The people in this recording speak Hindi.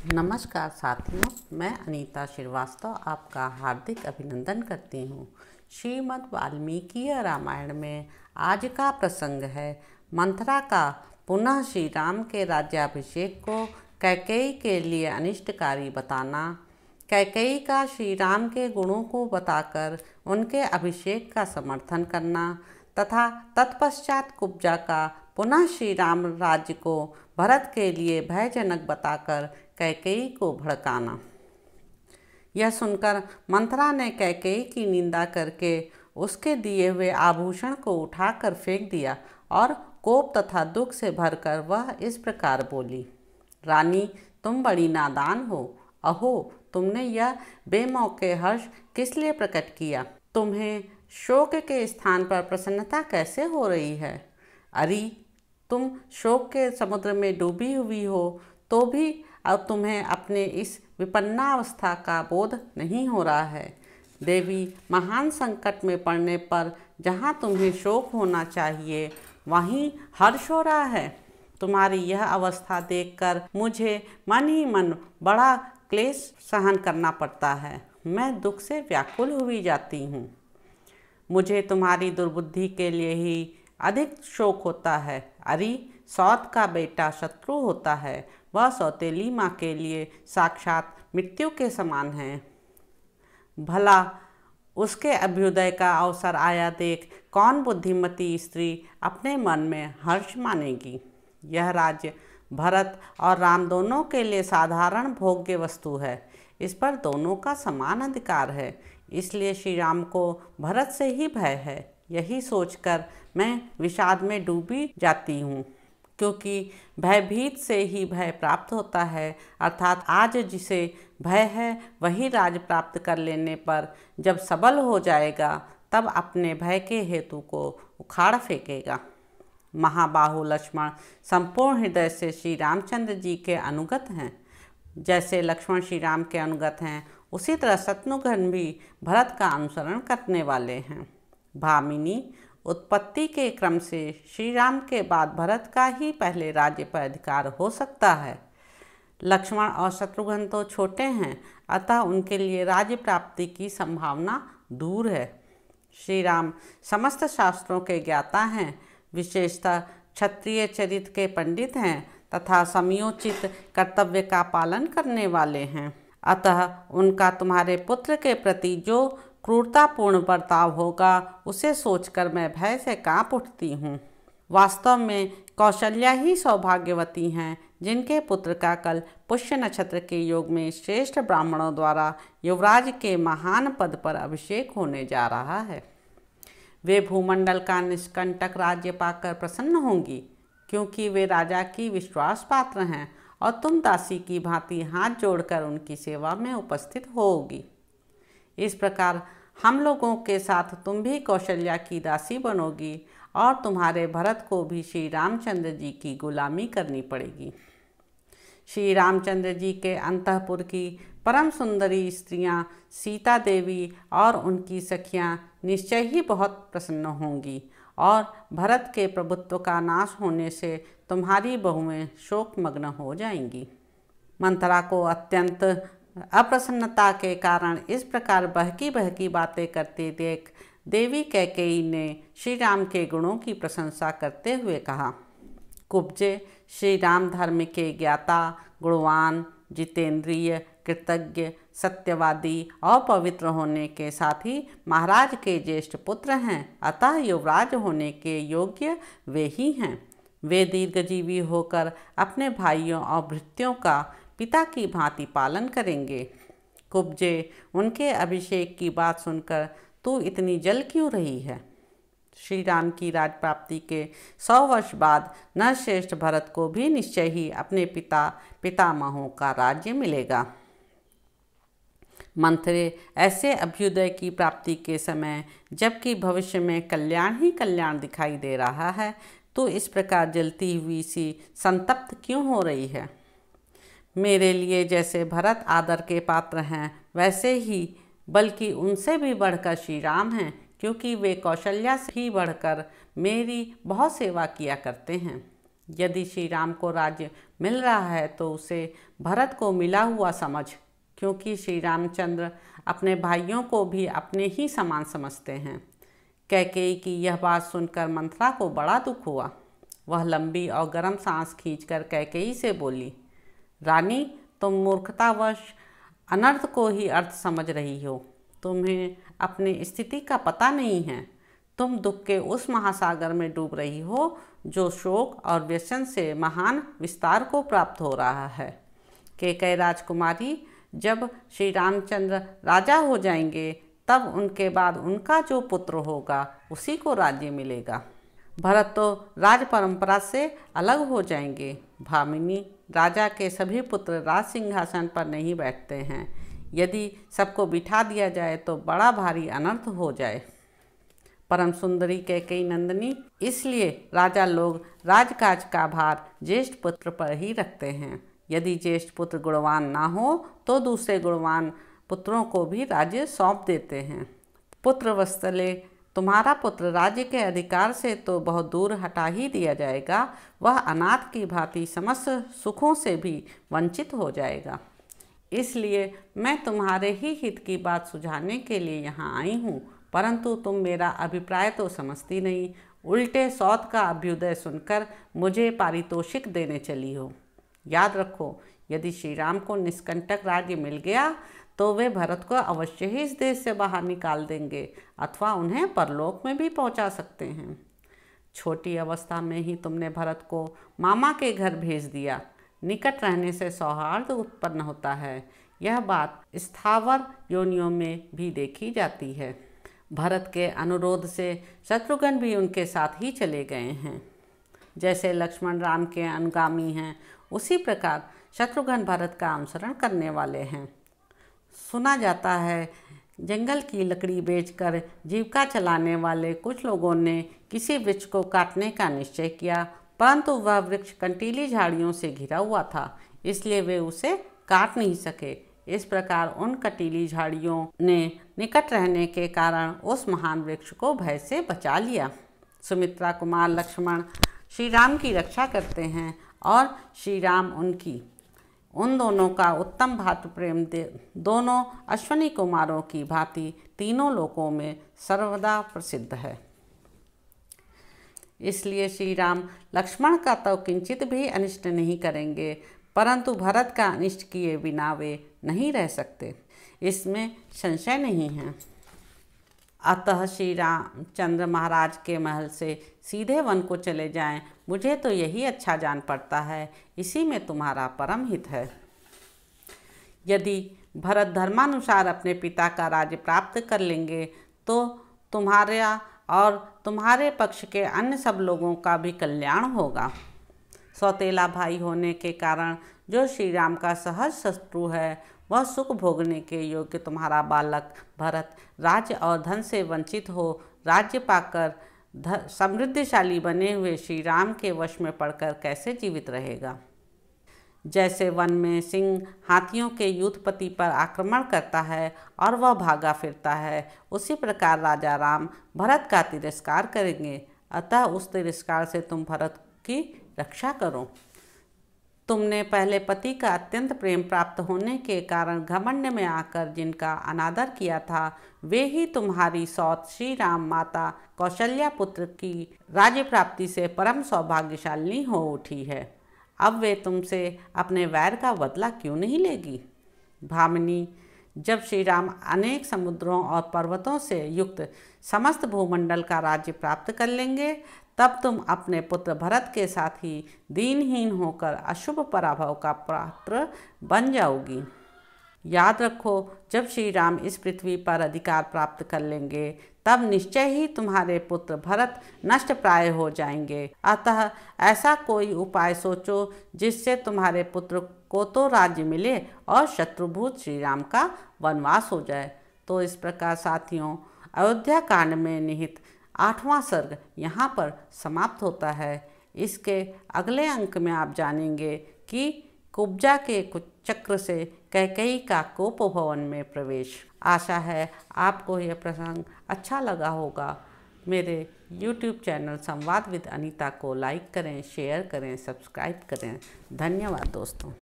नमस्कार साथियों, मैं अनीता श्रीवास्तव आपका हार्दिक अभिनंदन करती हूँ। श्रीमद् वाल्मीकि रामायण में आज का प्रसंग है मंथरा का पुनः श्री राम के राज्याभिषेक को कैकेयी के लिए अनिष्टकारी बताना, कैकेयी का श्री राम के गुणों को बताकर उनके अभिषेक का समर्थन करना तथा तत्पश्चात कुब्जा का पुनः श्री राम राज्य को भरत के लिए भयजनक बताकर कैकेयी को भड़काना। यह सुनकर मंथरा ने कैकेयी की निंदा करके उसके दिए हुए आभूषण को उठाकर फेंक दिया और कोप तथा दुख से भरकर वह इस प्रकार बोली, रानी, तुम बड़ी नादान हो। अहो, तुमने यह बेमौके हर्ष किस लिए प्रकट किया? तुम्हें शोक के स्थान पर प्रसन्नता कैसे हो रही है? अरे, तुम शोक के समुद्र में डूबी हुई हो तो भी अब तुम्हें अपने इस विपन्नावस्था का बोध नहीं हो रहा है। देवी, महान संकट में पड़ने पर जहाँ तुम्हें शोक होना चाहिए वहीं हर्ष हो रहा है। तुम्हारी यह अवस्था देखकर मुझे मन ही मन बड़ा क्लेश सहन करना पड़ता है। मैं दुख से व्याकुल हुई जाती हूँ। मुझे तुम्हारी दुर्बुद्धि के लिए ही अधिक शोक होता है। अरे, सौत का बेटा शत्रु होता है, वह सौतेली माँ के लिए साक्षात मृत्यु के समान है। भला उसके अभ्युदय का अवसर आया देख कौन बुद्धिमती स्त्री अपने मन में हर्ष मानेगी? यह राज्य भरत और राम दोनों के लिए साधारण भोग्य वस्तु है। इस पर दोनों का समान अधिकार है, इसलिए श्री राम को भरत से ही भय है। यही सोचकर मैं विषाद में डूबी जाती हूँ, क्योंकि भयभीत से ही भय प्राप्त होता है। अर्थात आज जिसे भय है वही राज प्राप्त कर लेने पर जब सबल हो जाएगा तब अपने भय के हेतु को उखाड़ फेंकेगा। महाबाहु लक्ष्मण संपूर्ण हृदय से श्री रामचंद्र जी के अनुगत हैं। जैसे लक्ष्मण श्री राम के अनुगत हैं, उसी तरह शत्रुघ्न भी भरत का अनुसरण करने वाले हैं। भामिनी, उत्पत्ति के क्रम से श्री राम के बाद भरत का ही पहले राज्य पर अधिकार हो सकता है। लक्ष्मण और शत्रुघ्न तो छोटे हैं, अतः उनके लिए राज्य प्राप्ति की संभावना दूर है। श्री राम समस्त शास्त्रों के ज्ञाता हैं, विशेषतः क्षत्रिय चरित्र के पंडित हैं तथा समयोचित कर्तव्य का पालन करने वाले हैं। अतः उनका तुम्हारे पुत्र के प्रति जो क्रूरतापूर्ण बर्ताव होगा उसे सोचकर मैं भय से कांप उठती हूँ। वास्तव में कौशल्या ही सौभाग्यवती हैं, जिनके पुत्र का कल पुष्य नक्षत्र के योग में श्रेष्ठ ब्राह्मणों द्वारा युवराज के महान पद पर अभिषेक होने जा रहा है। वे भूमंडल का निष्कंटक राज्य पाकर प्रसन्न होंगी, क्योंकि वे राजा की विश्वास पात्र हैं और तुम दासी की भांति हाथ जोड़कर उनकी सेवा में उपस्थित होगी। इस प्रकार हम लोगों के साथ तुम भी कौशल्या की दासी बनोगी और तुम्हारे भरत को भी श्री रामचंद्र जी की गुलामी करनी पड़ेगी। श्री रामचंद्र जी के अंतःपुर की परम सुंदरी स्त्रियां सीता देवी और उनकी सखियां निश्चय ही बहुत प्रसन्न होंगी और भरत के प्रभुत्व का नाश होने से तुम्हारी बहुएं शोकमग्न हो जाएंगी। मंथरा को अत्यंत अप्रसन्नता के कारण इस प्रकार बहकी बहकी बातें करते देख देवी कैकेयी ने श्री राम के गुणों की प्रशंसा करते हुए कहा, कुब्जे, श्री राम धर्म के ज्ञाता, गुणवान, जितेंद्रिय, कृतज्ञ, सत्यवादी और पवित्र होने के साथ ही महाराज के ज्येष्ठ पुत्र हैं, अतः युवराज होने के योग्य वे ही हैं। वे दीर्घजीवी होकर अपने भाइयों और भृत्यों का पिता की भांति पालन करेंगे। कुब्जे, उनके अभिषेक की बात सुनकर तू इतनी जल क्यों रही है? श्री राम की राज प्राप्ति के 100 वर्ष बाद नरश्रेष्ठ भरत को भी निश्चय ही अपने पितामहों का राज्य मिलेगा। मंथरे, ऐसे अभ्युदय की प्राप्ति के समय, जबकि भविष्य में कल्याण ही कल्याण दिखाई दे रहा है, तो इस प्रकार जलती हुई सी संतप्त क्यों हो रही है? मेरे लिए जैसे भरत आदर के पात्र हैं, वैसे ही बल्कि उनसे भी बढ़कर श्री राम हैं, क्योंकि वे कौशल्या से ही बढ़कर मेरी बहुत सेवा किया करते हैं। यदि श्री राम को राज्य मिल रहा है तो उसे भरत को मिला हुआ समझ, क्योंकि श्री रामचंद्र अपने भाइयों को भी अपने ही समान समझते हैं। कैकेयी की यह बात सुनकर मंथरा को बड़ा दुख हुआ। वह लंबी और गर्म सांस खींचकर कैकेयी से बोली, रानी, तुम मूर्खतावश अनर्थ को ही अर्थ समझ रही हो। तुम्हें अपनी स्थिति का पता नहीं है। तुम दुख के उस महासागर में डूब रही हो जो शोक और व्यसन से महान विस्तार को प्राप्त हो रहा है। कैकेयी राजकुमारी, जब श्री रामचंद्र राजा हो जाएंगे तब उनके बाद उनका जो पुत्र होगा उसी को राज्य मिलेगा। भरत तो राज परंपरा से अलग हो जाएंगे। भामिनी, राजा के सभी पुत्र राज सिंहासन पर नहीं बैठते हैं। यदि सबको बिठा दिया जाए तो बड़ा भारी अनर्थ हो जाए। परम सुंदरी कैकेयी नंदिनी, इसलिए राजा लोग राजकाज का भार ज्येष्ठ पुत्र पर ही रखते हैं। यदि ज्येष्ठ पुत्र गुणवान ना हो तो दूसरे गुणवान पुत्रों को भी राज्य सौंप देते हैं। पुत्र वत्सले, तुम्हारा पुत्र राज्य के अधिकार से तो बहुत दूर हटा ही दिया जाएगा, वह अनाथ की भांति समस्त सुखों से भी वंचित हो जाएगा। इसलिए मैं तुम्हारे ही हित की बात सुझाने के लिए यहाँ आई हूँ, परंतु तुम मेरा अभिप्राय तो समझती नहीं, उल्टे सौत का अभ्युदय सुनकर मुझे पारितोषिक देने चली हो। याद रखो, यदि श्री राम को निष्कंटक राज्य मिल गया तो वे भरत को अवश्य ही इस देश से बाहर निकाल देंगे अथवा उन्हें परलोक में भी पहुंचा सकते हैं। छोटी अवस्था में ही तुमने भरत को मामा के घर भेज दिया। निकट रहने से सौहार्द उत्पन्न होता है। यह बात स्थावर योनियों में भी देखी जाती है। भरत के अनुरोध से शत्रुघ्न भी उनके साथ ही चले गए हैं। जैसे लक्ष्मण राम के अनुगामी हैं, उसी प्रकार शत्रुघ्न भरत का अनुसरण करने वाले हैं। सुना जाता है जंगल की लकड़ी बेचकर जीविका चलाने वाले कुछ लोगों ने किसी वृक्ष को काटने का निश्चय किया, परंतु वह वृक्ष कंटीली झाड़ियों से घिरा हुआ था, इसलिए वे उसे काट नहीं सके। इस प्रकार उन कंटीली झाड़ियों ने निकट रहने के कारण उस महान वृक्ष को भय से बचा लिया। सुमित्रा कुमार लक्ष्मण श्री राम की रक्षा करते हैं और श्री राम उनकी। उन दोनों का उत्तम भातृ प्रेम दोनों अश्विनी कुमारों की भांति तीनों लोकों में सर्वदा प्रसिद्ध है। इसलिए श्री राम लक्ष्मण का तो किंचित भी अनिष्ट नहीं करेंगे, परंतु भरत का अनिष्ट किए बिना वे नहीं रह सकते, इसमें संशय नहीं है। अतः श्री रामचंद्र महाराज के महल से सीधे वन को चले जाएं, मुझे तो यही अच्छा जान पड़ता है। इसी में तुम्हारा परम हित है। यदि भरत धर्मानुसार अपने पिता का राज्य प्राप्त कर लेंगे तो तुम्हारा और तुम्हारे पक्ष के अन्य सब लोगों का भी कल्याण होगा। सौतेला भाई होने के कारण जो श्री राम का सहज शत्रु है, वह सुख भोगने के योग्य तुम्हारा बालक भरत राज्य और धन से वंचित हो राज्य पाकर समृद्धिशाली बने हुए श्री राम के वश में पड़कर कैसे जीवित रहेगा। जैसे वन में सिंह हाथियों के यूथपति पर आक्रमण करता है और वह भागा फिरता है, उसी प्रकार राजा राम भरत का तिरस्कार करेंगे। अतः उस तिरस्कार से तुम भरत की रक्षा करो। तुमने पहले पति का अत्यंत प्रेम प्राप्त होने के कारण घमंड में आकर जिनका अनादर किया था, वे ही तुम्हारी सौत श्री राम माता कौशल्या पुत्र की राज्य प्राप्ति से परम सौभाग्यशालिनी हो उठी है। अब वे तुमसे अपने वैर का बदला क्यों नहीं लेगी। भामिनी, जब श्री राम अनेक समुद्रों और पर्वतों से युक्त समस्त भूमंडल का राज्य प्राप्त कर लेंगे, तब तुम अपने पुत्र भरत के साथ ही दीनहीन होकर अशुभ पराभव का पात्र बन जाओगी। याद रखो, जब श्री राम इस पृथ्वी पर अधिकार प्राप्त कर लेंगे तब निश्चय ही तुम्हारे पुत्र भरत नष्ट प्राय हो जाएंगे। अतः ऐसा कोई उपाय सोचो जिससे तुम्हारे पुत्र को तो राज्य मिले और शत्रुभूत श्री राम का वनवास हो जाए। तो इस प्रकार साथियों, अयोध्या कांड में निहित 8वां सर्ग यहाँ पर समाप्त होता है। इसके अगले अंक में आप जानेंगे कि कुब्जा के कुछ चक्र से कैकेयी का कोप भवन में प्रवेश। आशा है आपको यह प्रसंग अच्छा लगा होगा। मेरे यूट्यूब चैनल संवाद विद अनीता को लाइक करें, शेयर करें, सब्सक्राइब करें। धन्यवाद दोस्तों।